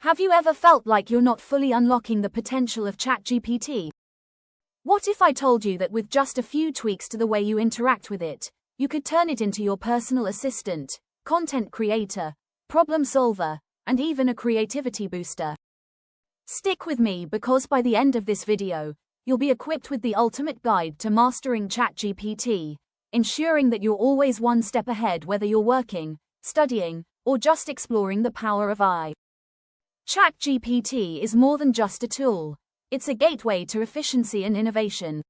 Have you ever felt like you're not fully unlocking the potential of ChatGPT? What if I told you that with just a few tweaks to the way you interact with it, you could turn it into your personal assistant, content creator, problem solver, and even a creativity booster? Stick with me because by the end of this video, you'll be equipped with the ultimate guide to mastering ChatGPT, ensuring that you're always one step ahead whether you're working, studying, or just exploring the power of AI. ChatGPT is more than just a tool. It's a gateway to efficiency and innovation.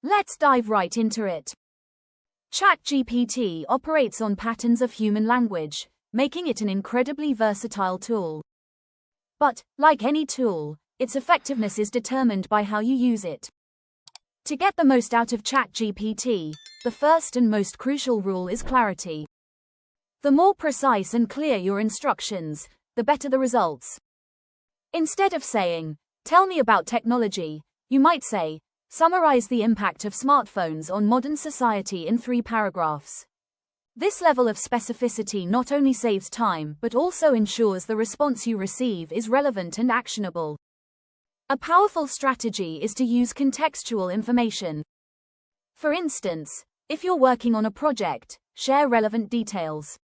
Let's dive right into it. ChatGPT operates on patterns of human language, making it an incredibly versatile tool. But, like any tool, its effectiveness is determined by how you use it. To get the most out of ChatGPT, the first and most crucial rule is clarity. The more precise and clear your instructions, the better the results. Instead of saying, "Tell me about technology," you might say, "Summarize the impact of smartphones on modern society in 3 paragraphs." This level of specificity not only saves time but also ensures the response you receive is relevant and actionable. A powerful strategy is to use contextual information. For instance, if you're working on a project, share relevant details.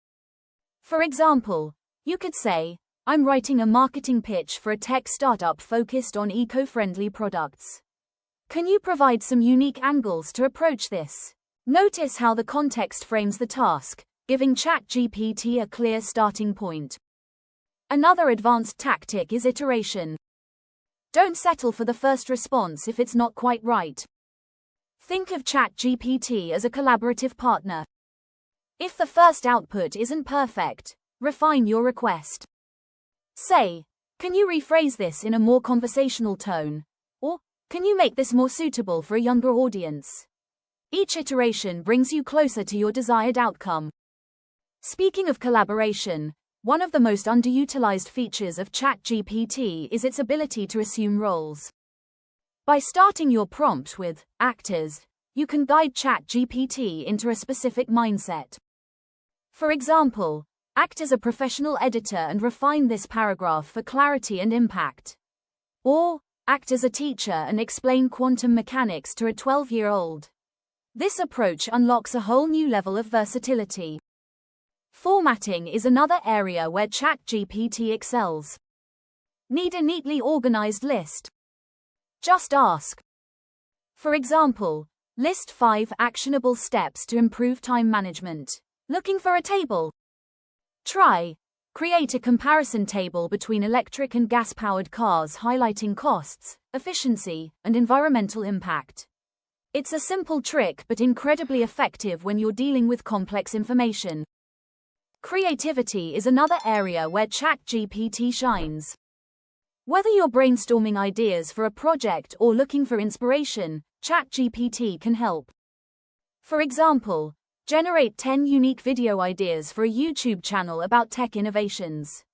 For example, you could say, "I'm writing a marketing pitch for a tech startup focused on eco-friendly products. Can you provide some unique angles to approach this?" Notice how the context frames the task, giving ChatGPT a clear starting point. Another advanced tactic is iteration. Don't settle for the first response if it's not quite right. Think of ChatGPT as a collaborative partner. If the first output isn't perfect, refine your request. Say, "Can you rephrase this in a more conversational tone?" Or, "Can you make this more suitable for a younger audience?" Each iteration brings you closer to your desired outcome. Speaking of collaboration, one of the most underutilized features of ChatGPT is its ability to assume roles. By starting your prompt with actors, you can guide ChatGPT into a specific mindset. For example, act as a professional editor and refine this paragraph for clarity and impact. Or, act as a teacher and explain quantum mechanics to a 12-year-old. This approach unlocks a whole new level of versatility. Formatting is another area where ChatGPT excels. Need a neatly organized list? Just ask. For example, list 5 actionable steps to improve time management. Looking for a table? Try. Create a comparison table between electric and gas-powered cars highlighting costs, efficiency, and environmental impact. It's a simple trick but incredibly effective when you're dealing with complex information. Creativity is another area where ChatGPT shines. Whether you're brainstorming ideas for a project or looking for inspiration, ChatGPT can help. For example, generate 10 unique video ideas for a YouTube channel about tech innovations.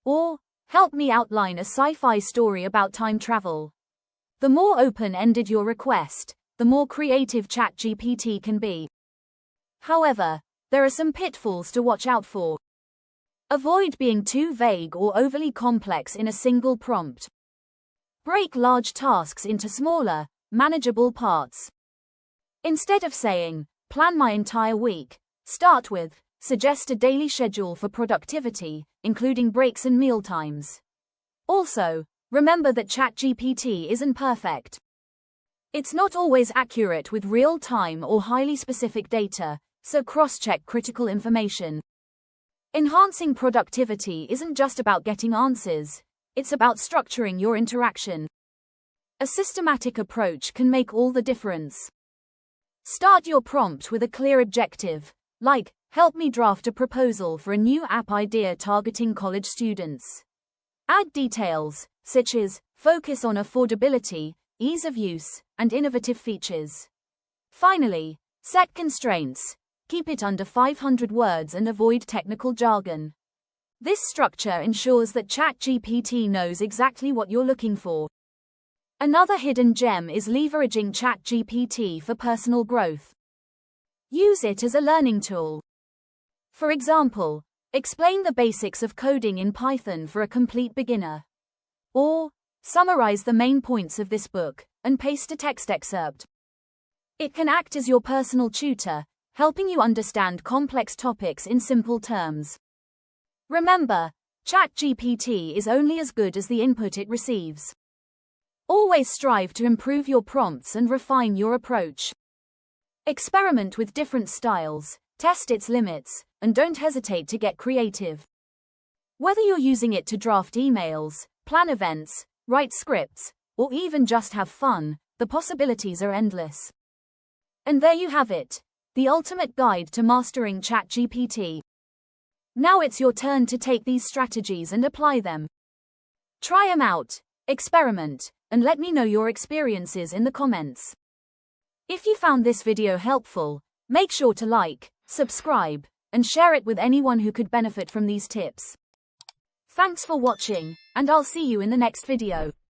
Or, help me outline a sci-fi story about time travel. The more open-ended your request, the more creative ChatGPT can be. However, there are some pitfalls to watch out for. Avoid being too vague or overly complex in a single prompt. Break large tasks into smaller, manageable parts. Instead of saying, "Plan my entire week," start with, "Suggest a daily schedule for productivity, including breaks and meal times." Also, remember that ChatGPT isn't perfect. It's not always accurate with real-time or highly specific data, so cross-check critical information. Enhancing productivity isn't just about getting answers, it's about structuring your interaction. A systematic approach can make all the difference. Start your prompt with a clear objective, like, "Help me draft a proposal for a new app idea targeting college students." Add details, such as, focus on affordability, ease of use, and innovative features. Finally, set constraints. Keep it under 500 words and avoid technical jargon. This structure ensures that ChatGPT knows exactly what you're looking for. Another hidden gem is leveraging ChatGPT for personal growth. Use it as a learning tool. For example, Explain the basics of coding in Python for a complete beginner. Or, summarize the main points of this book, and paste a text excerpt. It can act as your personal tutor, helping you understand complex topics in simple terms. Remember, ChatGPT is only as good as the input it receives. Always strive to improve your prompts and refine your approach. Experiment with different styles, test its limits, and don't hesitate to get creative. Whether you're using it to draft emails, plan events, write scripts, or even just have fun, the possibilities are endless. And there you have it, the ultimate guide to mastering ChatGPT. Now it's your turn to take these strategies and apply them. Try them out, experiment, and let me know your experiences in the comments. If you found this video helpful, make sure to like, subscribe, and share it with anyone who could benefit from these tips. Thanks for watching, and I'll see you in the next video.